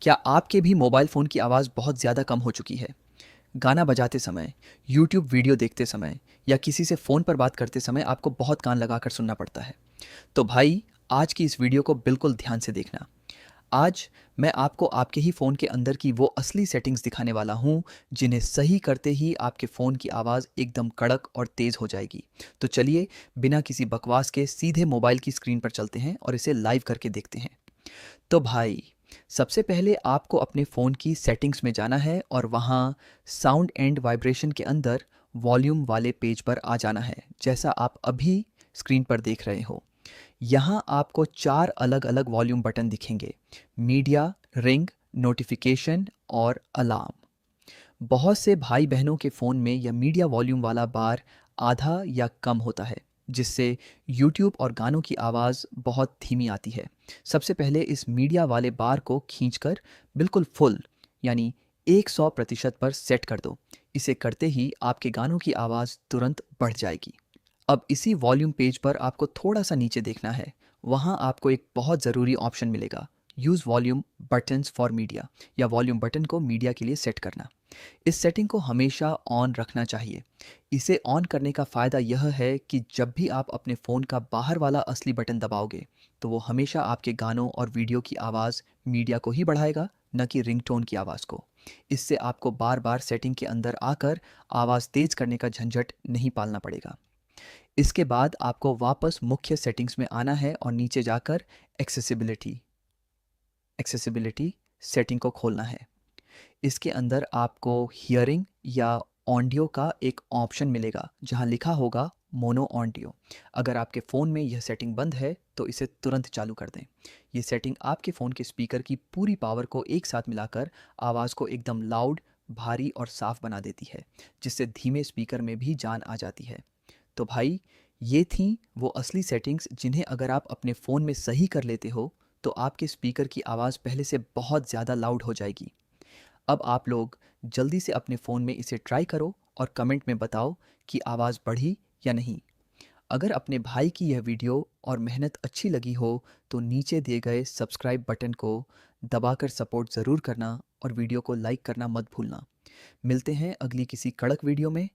क्या आपके भी मोबाइल फ़ोन की आवाज़ बहुत ज़्यादा कम हो चुकी है? गाना बजाते समय, यूट्यूब वीडियो देखते समय या किसी से फ़ोन पर बात करते समय आपको बहुत कान लगाकर सुनना पड़ता है। तो भाई, आज की इस वीडियो को बिल्कुल ध्यान से देखना। आज मैं आपको आपके ही फ़ोन के अंदर की वो असली सेटिंग्स दिखाने वाला हूँ, जिन्हें सही करते ही आपके फ़ोन की आवाज़ एकदम कड़क और तेज़ हो जाएगी। तो चलिए, बिना किसी बकवास के सीधे मोबाइल की स्क्रीन पर चलते हैं और इसे लाइव करके देखते हैं। तो भाई, सबसे पहले आपको अपने फ़ोन की सेटिंग्स में जाना है और वहाँ साउंड एंड वाइब्रेशन के अंदर वॉल्यूम वाले पेज पर आ जाना है, जैसा आप अभी स्क्रीन पर देख रहे हो। यहाँ आपको 4 अलग-अलग वॉल्यूम बटन दिखेंगे: मीडिया, रिंग, नोटिफ़िकेशन और अलार्म। बहुत से भाई बहनों के फ़ोन में यह मीडिया वॉल्यूम वाला बार आधा या कम होता है, जिससे यूट्यूब और गानों की आवाज़ बहुत धीमी आती है। सबसे पहले इस मीडिया वाले बार को खींचकर बिल्कुल फुल यानी 100% पर सेट कर दो। इसे करते ही आपके गानों की आवाज़ तुरंत बढ़ जाएगी। अब इसी वॉल्यूम पेज पर आपको थोड़ा सा नीचे देखना है। वहाँ आपको एक बहुत ज़रूरी ऑप्शन मिलेगा, use volume buttons for media, या वॉल्यूम बटन को मीडिया के लिए सेट करना। इस सेटिंग को हमेशा ऑन रखना चाहिए। इसे ऑन करने का फ़ायदा यह है कि जब भी आप अपने फ़ोन का बाहर वाला असली बटन दबाओगे, तो वो हमेशा आपके गानों और वीडियो की आवाज़ मीडिया को ही बढ़ाएगा, न कि रिंगटोन की आवाज़ को। इससे आपको बार बार सेटिंग के अंदर आकर आवाज़ तेज़ करने का झंझट नहीं पालना पड़ेगा। इसके बाद आपको वापस मुख्य सेटिंग्स में आना है और नीचे जाकर एक्सेसिबिलिटी एक्सेसिबिलिटी सेटिंग को खोलना है। इसके अंदर आपको हियरिंग या ऑडियो का एक ऑप्शन मिलेगा, जहां लिखा होगा मोनो ऑडियो। अगर आपके फ़ोन में यह सेटिंग बंद है तो इसे तुरंत चालू कर दें। ये सेटिंग आपके फ़ोन के स्पीकर की पूरी पावर को एक साथ मिलाकर आवाज़ को एकदम लाउड, भारी और साफ बना देती है, जिससे धीमे स्पीकर में भी जान आ जाती है। तो भाई, ये थी वो असली सेटिंग्स जिन्हें अगर आप अपने फ़ोन में सही कर लेते हो, तो आपके स्पीकर की आवाज़ पहले से बहुत ज़्यादा लाउड हो जाएगी। अब आप लोग जल्दी से अपने फ़ोन में इसे ट्राई करो और कमेंट में बताओ कि आवाज़ बढ़ी या नहीं। अगर अपने भाई की यह वीडियो और मेहनत अच्छी लगी हो, तो नीचे दिए गए सब्सक्राइब बटन को दबाकर सपोर्ट ज़रूर करना और वीडियो को लाइक करना मत भूलना। मिलते हैं अगली किसी कड़क वीडियो में।